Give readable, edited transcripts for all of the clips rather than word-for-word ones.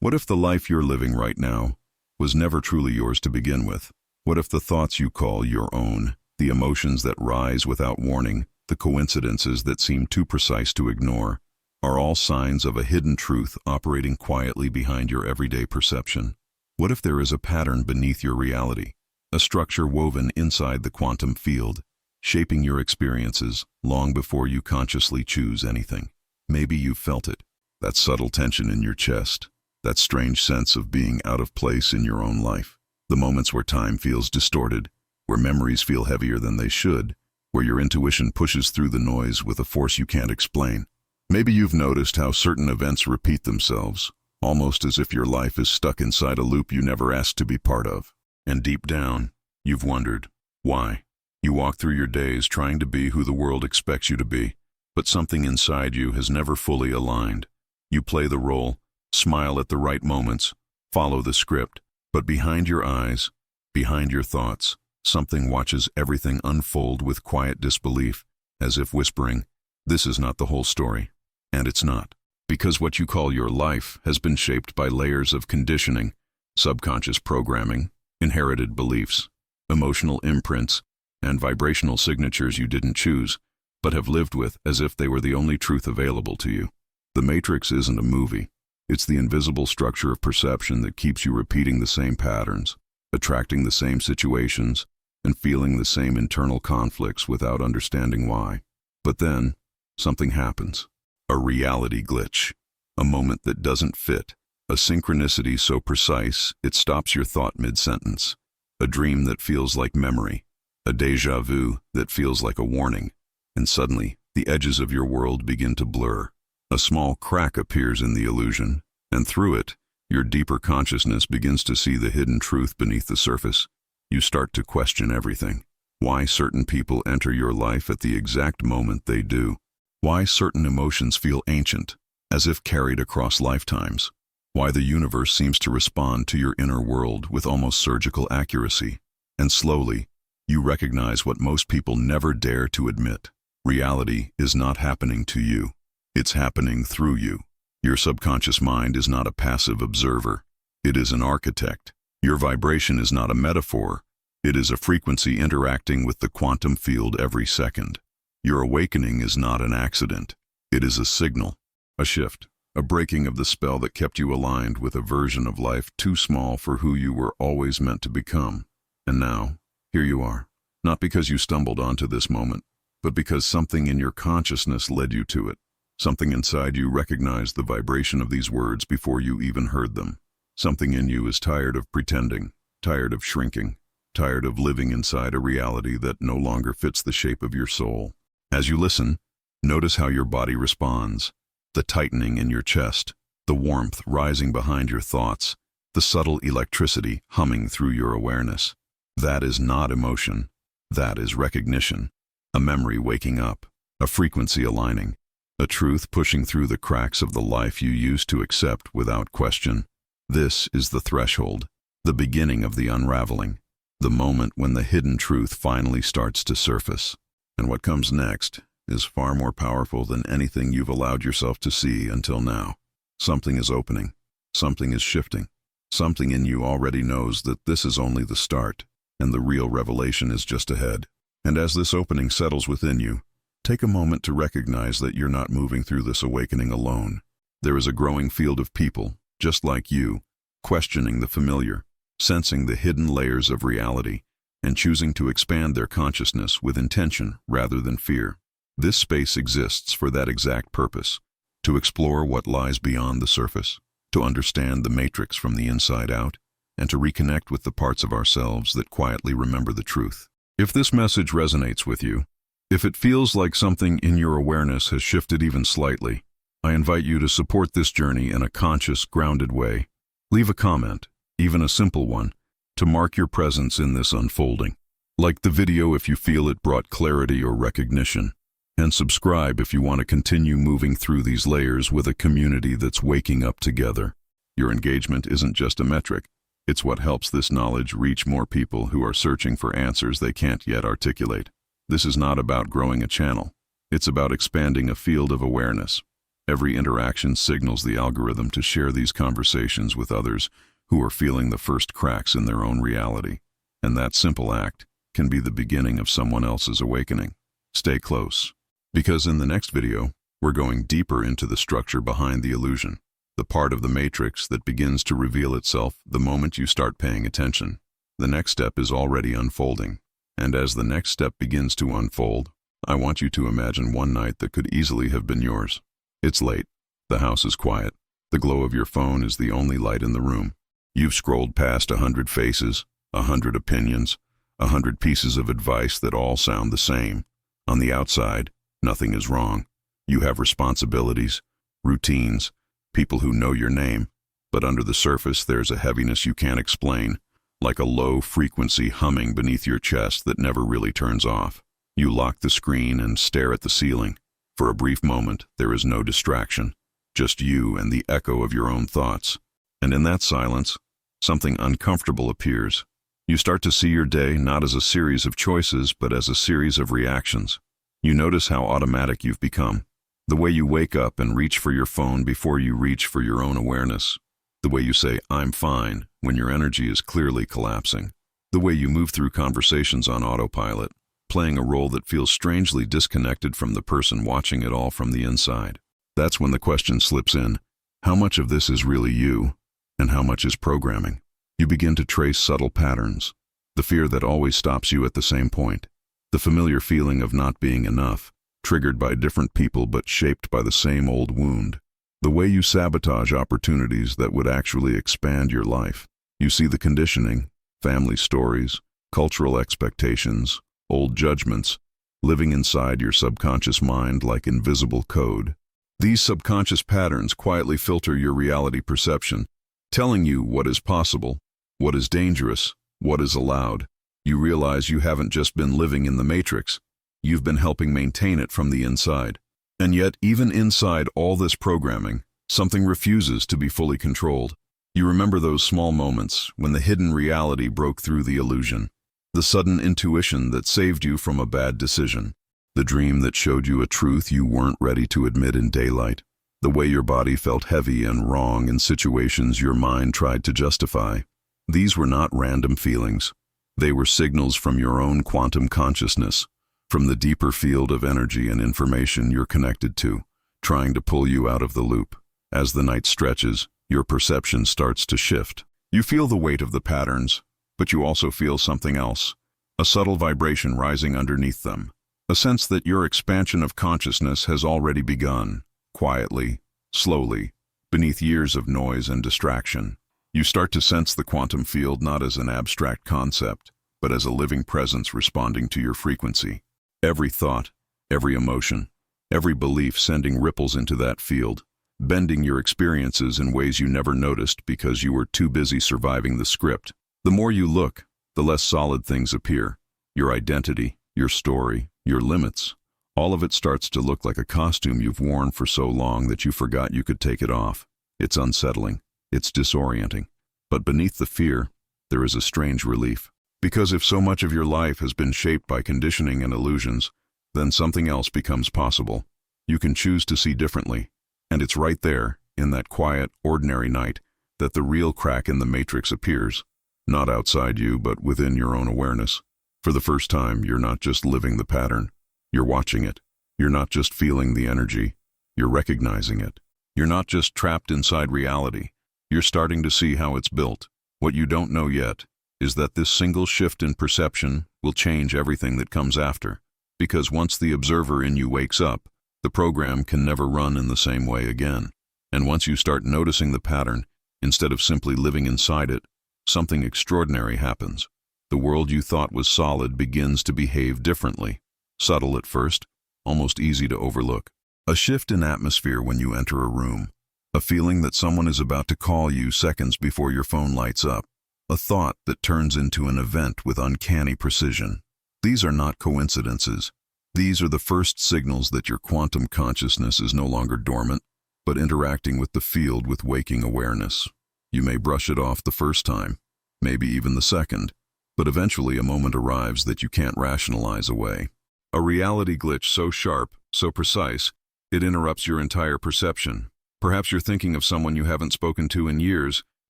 What if the life you're living right now was never truly yours to begin with? What if the thoughts you call your own, the emotions that rise without warning, the coincidences that seem too precise to ignore, are all signs of a hidden truth operating quietly behind your everyday perception? What if there is a pattern beneath your reality, a structure woven inside the quantum field, shaping your experiences long before you consciously choose anything? Maybe you've felt it, that subtle tension in your chest, that strange sense of being out of place in your own life, the moments where time feels distorted, where memories feel heavier than they should, where your intuition pushes through the noise with a force you can't explain. Maybe you've noticed how certain events repeat themselves, almost as if your life is stuck inside a loop you never asked to be part of. And deep down, you've wondered, why? You walk through your days trying to be who the world expects you to be, but something inside you has never fully aligned. You play the role, smile at the right moments, follow the script, but behind your eyes, behind your thoughts, something watches everything unfold with quiet disbelief, as if whispering, "This is not the whole story." And it's not. Because what you call your life has been shaped by layers of conditioning, subconscious programming, inherited beliefs, emotional imprints, and vibrational signatures you didn't choose, but have lived with as if they were the only truth available to you. The Matrix isn't a movie. It's the invisible structure of perception that keeps you repeating the same patterns, attracting the same situations, and feeling the same internal conflicts without understanding why. But then, something happens. A reality glitch. A moment that doesn't fit. A synchronicity so precise it stops your thought mid-sentence. A dream that feels like memory. A déjà vu that feels like a warning. And suddenly, the edges of your world begin to blur. A small crack appears in the illusion, and through it, your deeper consciousness begins to see the hidden truth beneath the surface. You start to question everything. Why certain people enter your life at the exact moment they do. Why certain emotions feel ancient, as if carried across lifetimes. Why the universe seems to respond to your inner world with almost surgical accuracy. And slowly, you recognize what most people never dare to admit. Reality is not happening to you. It's happening through you. Your subconscious mind is not a passive observer. It is an architect. Your vibration is not a metaphor. It is a frequency interacting with the quantum field every second. Your awakening is not an accident. It is a signal, a shift, a breaking of the spell that kept you aligned with a version of life too small for who you were always meant to become. And now, here you are. Not because you stumbled onto this moment, but because something in your consciousness led you to it. Something inside you recognized the vibration of these words before you even heard them. Something in you is tired of pretending, tired of shrinking, tired of living inside a reality that no longer fits the shape of your soul. As you listen, notice how your body responds. The tightening in your chest, the warmth rising behind your thoughts, the subtle electricity humming through your awareness. That is not emotion. That is recognition. A memory waking up, a frequency aligning, a truth pushing through the cracks of the life you used to accept without question. This is the threshold, the beginning of the unraveling, the moment when the hidden truth finally starts to surface. And what comes next is far more powerful than anything you've allowed yourself to see until now. Something is opening. Something is shifting. Something in you already knows that this is only the start, and the real revelation is just ahead. And as this opening settles within you, take a moment to recognize that you're not moving through this awakening alone. There is a growing field of people, just like you, questioning the familiar, sensing the hidden layers of reality, and choosing to expand their consciousness with intention rather than fear. This space exists for that exact purpose, to explore what lies beyond the surface, to understand the matrix from the inside out, and to reconnect with the parts of ourselves that quietly remember the truth. If this message resonates with you, if it feels like something in your awareness has shifted even slightly, I invite you to support this journey in a conscious, grounded way. Leave a comment, even a simple one, to mark your presence in this unfolding. Like the video if you feel it brought clarity or recognition, and subscribe if you want to continue moving through these layers with a community that's waking up together. Your engagement isn't just a metric, it's what helps this knowledge reach more people who are searching for answers they can't yet articulate. This is not about growing a channel, it's about expanding a field of awareness. Every interaction signals the algorithm to share these conversations with others who are feeling the first cracks in their own reality. And that simple act can be the beginning of someone else's awakening. Stay close, because in the next video, we're going deeper into the structure behind the illusion, the part of the matrix that begins to reveal itself the moment you start paying attention. The next step is already unfolding, and as the next step begins to unfold, I want you to imagine one night that could easily have been yours. It's late. The house is quiet. The glow of your phone is the only light in the room. You've scrolled past 100 faces, 100 opinions, 100 pieces of advice that all sound the same. On the outside, nothing is wrong. You have responsibilities, routines, people who know your name, but under the surface there's a heaviness you can't explain, like a low-frequency humming beneath your chest that never really turns off. You lock the screen and stare at the ceiling. For a brief moment, there is no distraction, just you and the echo of your own thoughts. And in that silence, something uncomfortable appears. You start to see your day not as a series of choices, but as a series of reactions. You notice how automatic you've become. The way you wake up and reach for your phone before you reach for your own awareness. The way you say, "I'm fine," when your energy is clearly collapsing. The way you move through conversations on autopilot, playing a role that feels strangely disconnected from the person watching it all from the inside. That's when the question slips in, how much of this is really you, and how much is programming? You begin to trace subtle patterns, the fear that always stops you at the same point, the familiar feeling of not being enough, triggered by different people but shaped by the same old wound. The way you sabotage opportunities that would actually expand your life. You see the conditioning, family stories, cultural expectations, old judgments, living inside your subconscious mind like invisible code. These subconscious patterns quietly filter your reality perception, telling you what is possible, what is dangerous, what is allowed. You realize you haven't just been living in the matrix, you've been helping maintain it from the inside. And yet, even inside all this programming, something refuses to be fully controlled. You remember those small moments when the hidden reality broke through the illusion. The sudden intuition that saved you from a bad decision. The dream that showed you a truth you weren't ready to admit in daylight. The way your body felt heavy and wrong in situations your mind tried to justify. These were not random feelings. They were signals from your own quantum consciousness, from the deeper field of energy and information you're connected to, trying to pull you out of the loop. As the night stretches, your perception starts to shift. You feel the weight of the patterns, but you also feel something else, a subtle vibration rising underneath them, a sense that your expansion of consciousness has already begun, quietly, slowly, beneath years of noise and distraction. You start to sense the quantum field not as an abstract concept, but as a living presence responding to your frequency. Every thought, every emotion, every belief sending ripples into that field, bending your experiences in ways you never noticed because you were too busy surviving the script. The more you look, the less solid things appear. Your identity, your story, your limits, all of it starts to look like a costume you've worn for so long that you forgot you could take it off. It's unsettling. It's disorienting. But beneath the fear, there is a strange relief. Because if so much of your life has been shaped by conditioning and illusions, then something else becomes possible. You can choose to see differently. And it's right there, in that quiet, ordinary night, that the real crack in the matrix appears. Not outside you, but within your own awareness. For the first time, you're not just living the pattern. You're watching it. You're not just feeling the energy. You're recognizing it. You're not just trapped inside reality. You're starting to see how it's built. What you don't know yet is that this single shift in perception will change everything that comes after. Because once the observer in you wakes up, the program can never run in the same way again. And once you start noticing the pattern, instead of simply living inside it, something extraordinary happens. The world you thought was solid begins to behave differently. Subtle at first, almost easy to overlook. A shift in atmosphere when you enter a room. A feeling that someone is about to call you seconds before your phone lights up. A thought that turns into an event with uncanny precision. These are not coincidences. These are the first signals that your quantum consciousness is no longer dormant, but interacting with the field with waking awareness. You may brush it off the first time, maybe even the second, but eventually a moment arrives that you can't rationalize away. A reality glitch so sharp, so precise, It interrupts your entire perception. Perhaps you're thinking of someone you haven't spoken to in years,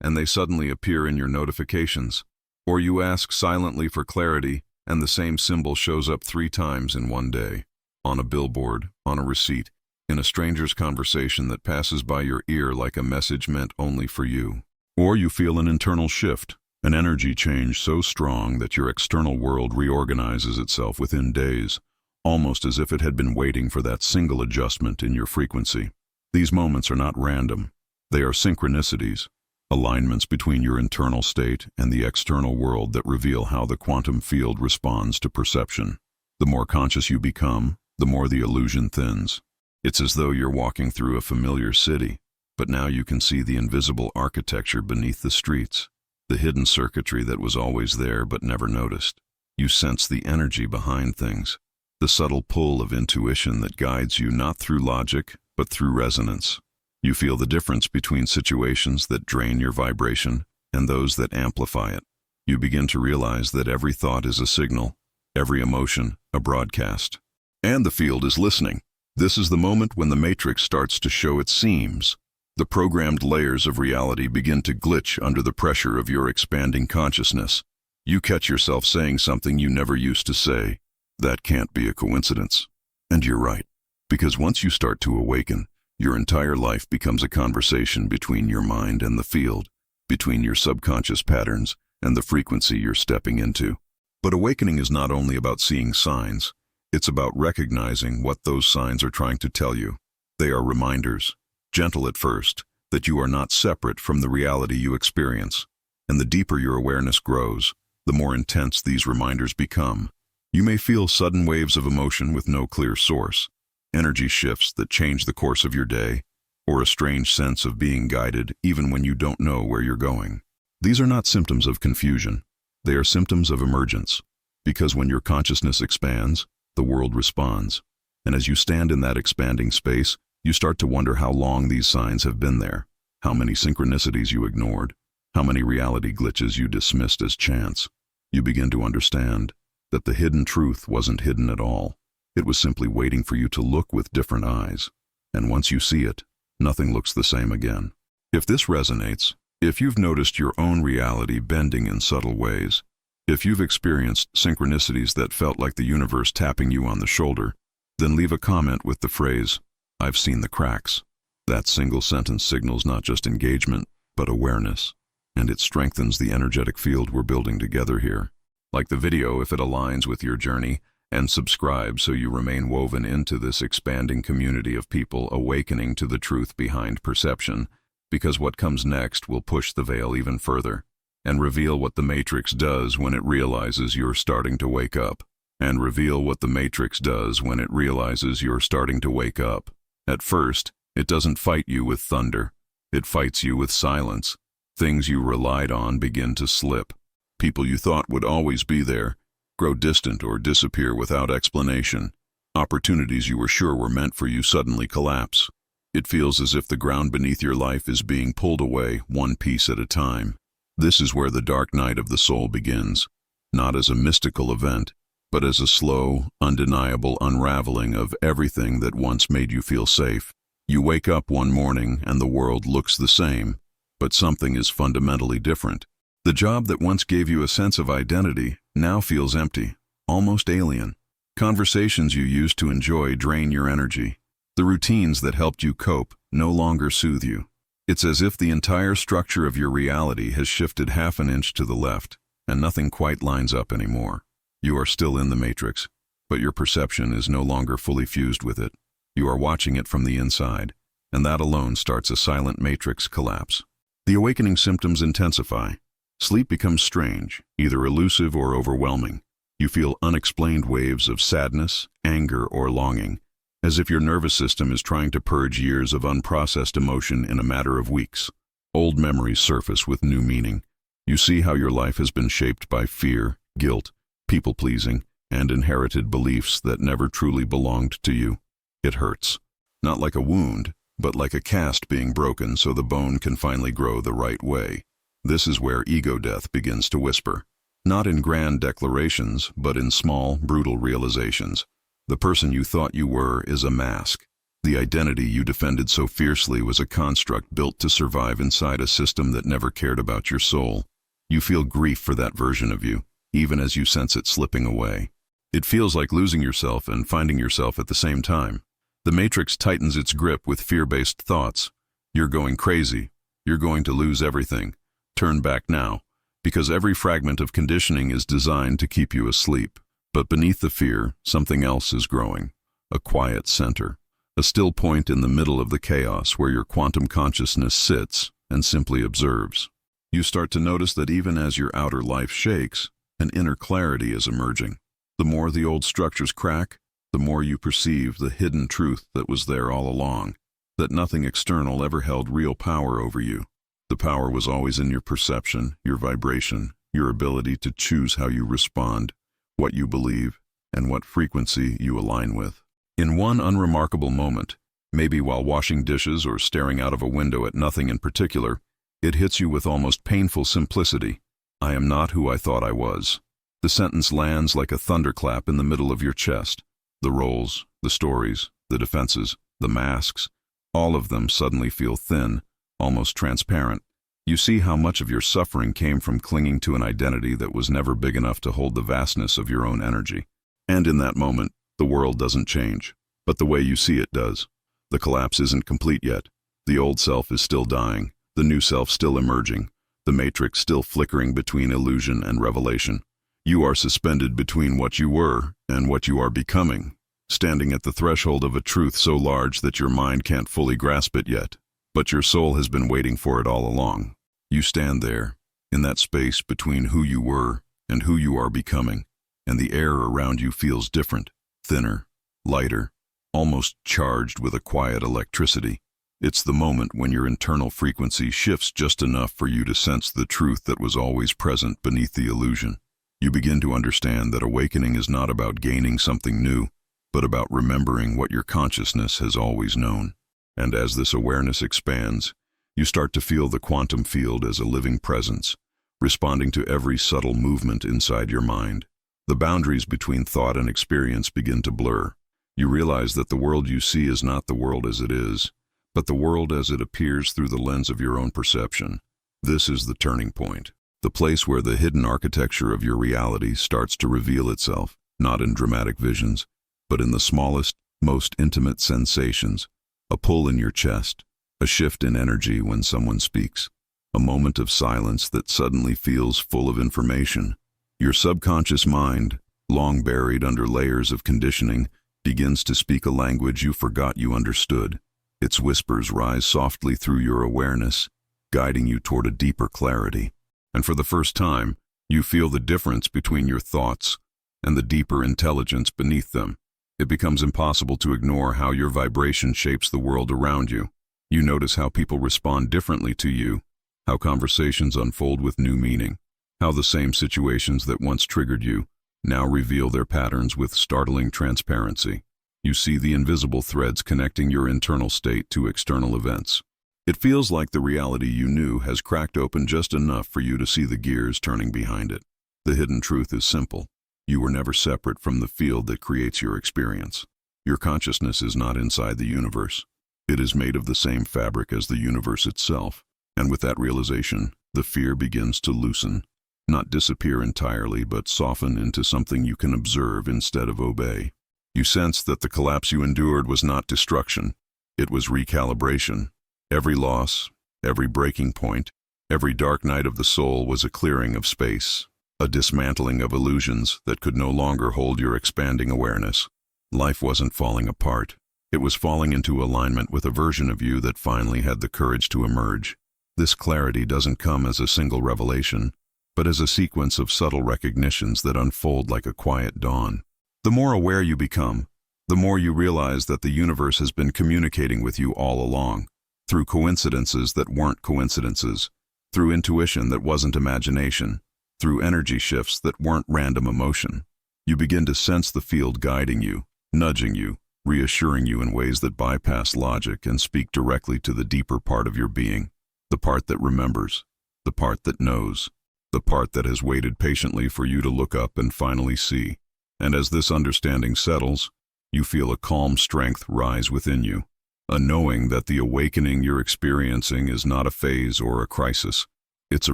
and they suddenly appear in your notifications. Or you ask silently for clarity, and the same symbol shows up 3 times in one day. On a billboard, on a receipt, in a stranger's conversation that passes by your ear like a message meant only for you. Or you feel an internal shift, an energy change so strong that your external world reorganizes itself within days, almost as if it had been waiting for that single adjustment in your frequency. These moments are not random. They are synchronicities, alignments between your internal state and the external world that reveal how the quantum field responds to perception. The more conscious you become, the more the illusion thins. It's as though you're walking through a familiar city, but now you can see the invisible architecture beneath the streets, the hidden circuitry that was always there but never noticed. You sense the energy behind things, the subtle pull of intuition that guides you not through logic, but through resonance. You feel the difference between situations that drain your vibration and those that amplify it. You begin to realize that every thought is a signal, every emotion a broadcast. And the field is listening. This is the moment when the matrix starts to show its seams. The programmed layers of reality begin to glitch under the pressure of your expanding consciousness. You catch yourself saying something you never used to say. That can't be a coincidence. And you're right. Because once you start to awaken, your entire life becomes a conversation between your mind and the field, between your subconscious patterns and the frequency you're stepping into. But awakening is not only about seeing signs. It's about recognizing what those signs are trying to tell you. They are reminders, gentle at first, that you are not separate from the reality you experience. And the deeper your awareness grows, the more intense these reminders become. You may feel sudden waves of emotion with no clear source, energy shifts that change the course of your day, or a strange sense of being guided even when you don't know where you're going. These are not symptoms of confusion. They are symptoms of emergence. Because when your consciousness expands, the world responds. And as you stand in that expanding space, you start to wonder how long these signs have been there, how many synchronicities you ignored, how many reality glitches you dismissed as chance. You begin to understand that the hidden truth wasn't hidden at all. It was simply waiting for you to look with different eyes. And once you see it, nothing looks the same again. If this resonates, if you've noticed your own reality bending in subtle ways, if you've experienced synchronicities that felt like the universe tapping you on the shoulder, then leave a comment with the phrase, "I've seen the cracks." That single sentence signals not just engagement, but awareness, and it strengthens the energetic field we're building together here. Like the video if it aligns with your journey, and subscribe so you remain woven into this expanding community of people awakening to the truth behind perception, because what comes next will push the veil even further and reveal what the matrix does when it realizes you're starting to wake up. And reveal what the matrix does when it realizes you're starting to wake up. At first, it doesn't fight you with thunder. It fights you with silence. Things you relied on begin to slip. People you thought would always be there grow distant or disappear without explanation. Opportunities you were sure were meant for you suddenly collapse. It feels as if the ground beneath your life is being pulled away one piece at a time. This is where the dark night of the soul begins, not as a mystical event, but as a slow, undeniable unraveling of everything that once made you feel safe. You wake up one morning and the world looks the same, but something is fundamentally different. The job that once gave you a sense of identity now feels empty, almost alien. Conversations you used to enjoy drain your energy. The routines that helped you cope no longer soothe you. It's as if the entire structure of your reality has shifted half an inch to the left, and nothing quite lines up anymore. You are still in the matrix, but your perception is no longer fully fused with it. You are watching it from the inside, and that alone starts a silent matrix collapse. The awakening symptoms intensify. Sleep becomes strange, either elusive or overwhelming. You feel unexplained waves of sadness, anger, or longing, as if your nervous system is trying to purge years of unprocessed emotion in a matter of weeks. Old memories surface with new meaning. You see how your life has been shaped by fear, guilt, people-pleasing, and inherited beliefs that never truly belonged to you. It hurts. Not like a wound, but like a cast being broken so the bone can finally grow the right way. This is where ego death begins to whisper. Not in grand declarations, but in small, brutal realizations. The person you thought you were is a mask. The identity you defended so fiercely was a construct built to survive inside a system that never cared about your soul. You feel grief for that version of you, even as you sense it slipping away. It feels like losing yourself and finding yourself at the same time. The matrix tightens its grip with fear-based thoughts. You're going crazy. You're going to lose everything. Turn back now, because every fragment of conditioning is designed to keep you asleep. But beneath the fear, something else is growing. A quiet center. A still point in the middle of the chaos where your quantum consciousness sits and simply observes. You start to notice that even as your outer life shakes, an inner clarity is emerging. The more the old structures crack, the more you perceive the hidden truth that was there all along, that nothing external ever held real power over you. The power was always in your perception, your vibration, your ability to choose how you respond, what you believe, and what frequency you align with. In one unremarkable moment, maybe while washing dishes or staring out of a window at nothing in particular, it hits you with almost painful simplicity. I am not who I thought I was. The sentence lands like a thunderclap in the middle of your chest. The roles, the stories, the defenses, the masks, all of them suddenly feel thin, almost transparent. You see how much of your suffering came from clinging to an identity that was never big enough to hold the vastness of your own energy. And in that moment, the world doesn't change, but the way you see it does. The collapse isn't complete yet. The old self is still dying, the new self still emerging, the matrix still flickering between illusion and revelation. You are suspended between what you were and what you are becoming, standing at the threshold of a truth so large that your mind can't fully grasp it yet. But your soul has been waiting for it all along. You stand there, in that space between who you were and who you are becoming, and the air around you feels different. Thinner, lighter, almost charged with a quiet electricity. It's the moment when your internal frequency shifts just enough for you to sense the truth that was always present beneath the illusion. You begin to understand that awakening is not about gaining something new, but about remembering what your consciousness has always known. And as this awareness expands, you start to feel the quantum field as a living presence, responding to every subtle movement inside your mind. The boundaries between thought and experience begin to blur. You realize that the world you see is not the world as it is, but the world as it appears through the lens of your own perception. This is the turning point, the place where the hidden architecture of your reality starts to reveal itself, not in dramatic visions, but in the smallest, most intimate sensations. A pull in your chest, a shift in energy when someone speaks, a moment of silence that suddenly feels full of information. Your subconscious mind, long buried under layers of conditioning, begins to speak a language you forgot you understood. Its whispers rise softly through your awareness, guiding you toward a deeper clarity. And for the first time, you feel the difference between your thoughts and the deeper intelligence beneath them. It becomes impossible to ignore how your vibration shapes the world around you. You notice how people respond differently to you, how conversations unfold with new meaning, how the same situations that once triggered you now reveal their patterns with startling transparency. You see the invisible threads connecting your internal state to external events. It feels like the reality you knew has cracked open just enough for you to see the gears turning behind it. The hidden truth is simple. You were never separate from the field that creates your experience. Your consciousness is not inside the universe. It is made of the same fabric as the universe itself. And with that realization, the fear begins to loosen. Not disappear entirely, but soften into something you can observe instead of obey. You sense that the collapse you endured was not destruction. It was recalibration. Every loss, every breaking point, every dark night of the soul was a clearing of space, a dismantling of illusions that could no longer hold your expanding awareness. Life wasn't falling apart. It was falling into alignment with a version of you that finally had the courage to emerge. This clarity doesn't come as a single revelation, but as a sequence of subtle recognitions that unfold like a quiet dawn. The more aware you become, the more you realize that the universe has been communicating with you all along, through coincidences that weren't coincidences, through intuition that wasn't imagination, through energy shifts that weren't random emotion. You begin to sense the field guiding you, nudging you, reassuring you in ways that bypass logic and speak directly to the deeper part of your being, the part that remembers, the part that knows, the part that has waited patiently for you to look up and finally see. And as this understanding settles, you feel a calm strength rise within you, A knowing that the awakening you're experiencing is not a phase or a crisis. It's a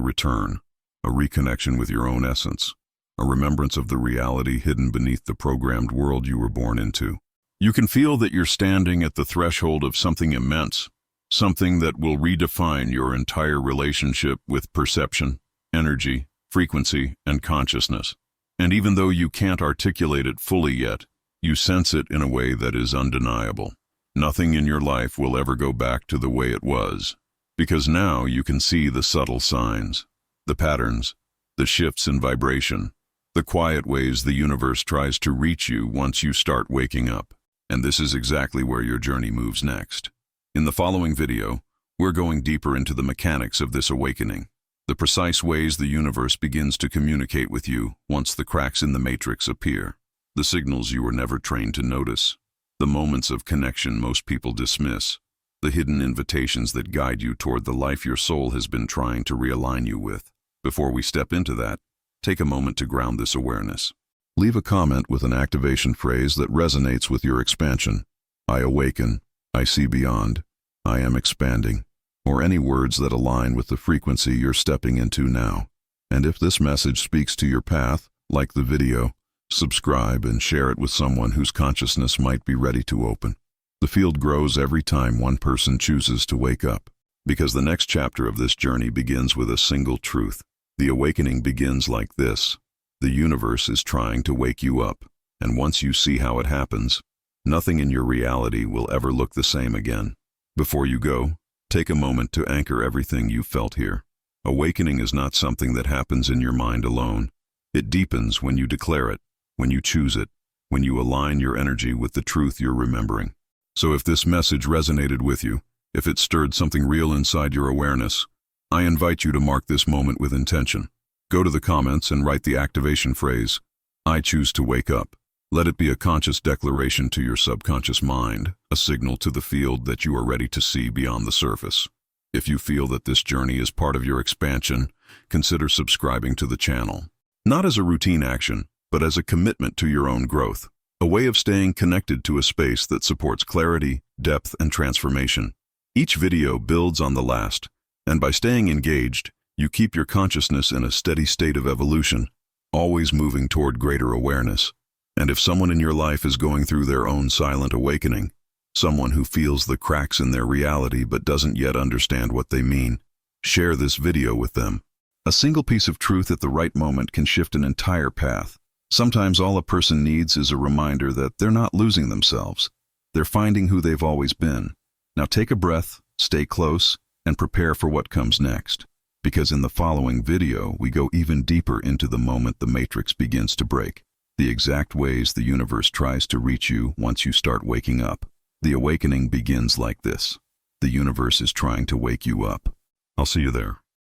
return, a reconnection with your own essence, a remembrance of the reality hidden beneath the programmed world you were born into. You can feel that you're standing at the threshold of something immense, something that will redefine your entire relationship with perception, energy, frequency, and consciousness. And even though you can't articulate it fully yet, you sense it in a way that is undeniable. Nothing in your life will ever go back to the way it was, because now you can see the subtle signs, the patterns, the shifts in vibration, the quiet ways the universe tries to reach you once you start waking up. And this is exactly where your journey moves next. In the following video, we're going deeper into the mechanics of this awakening, the precise ways the universe begins to communicate with you once the cracks in the matrix appear, the signals you were never trained to notice, the moments of connection most people dismiss, the hidden invitations that guide you toward the life your soul has been trying to realign you with. Before we step into that, take a moment to ground this awareness. Leave a comment with an activation phrase that resonates with your expansion. I awaken, I see beyond, I am expanding, or any words that align with the frequency you're stepping into now. And if this message speaks to your path, like the video, subscribe and share it with someone whose consciousness might be ready to open. The field grows every time one person chooses to wake up, because the next chapter of this journey begins with a single truth. The awakening begins like this. The universe is trying to wake you up, and once you see how it happens, nothing in your reality will ever look the same again. Before you go, take a moment to anchor everything you've felt here. Awakening is not something that happens in your mind alone. It deepens when you declare it, when you choose it, when you align your energy with the truth you're remembering. So if this message resonated with you, if it stirred something real inside your awareness, I invite you to mark this moment with intention. Go to the comments and write the activation phrase, I choose to wake up. Let it be a conscious declaration to your subconscious mind, a signal to the field that you are ready to see beyond the surface. If you feel that this journey is part of your expansion, consider subscribing to the channel. Not as a routine action, but as a commitment to your own growth, a way of staying connected to a space that supports clarity, depth, and transformation. Each video builds on the last, and by staying engaged, you keep your consciousness in a steady state of evolution, always moving toward greater awareness. And if someone in your life is going through their own silent awakening, someone who feels the cracks in their reality but doesn't yet understand what they mean, share this video with them. A single piece of truth at the right moment can shift an entire path. Sometimes all a person needs is a reminder that they're not losing themselves. They're finding who they've always been. Now take a breath, stay close, and prepare for what comes next. Because in the following video, we go even deeper into the moment the matrix begins to break. The exact ways the universe tries to reach you once you start waking up. The awakening begins like this. The universe is trying to wake you up. I'll see you there.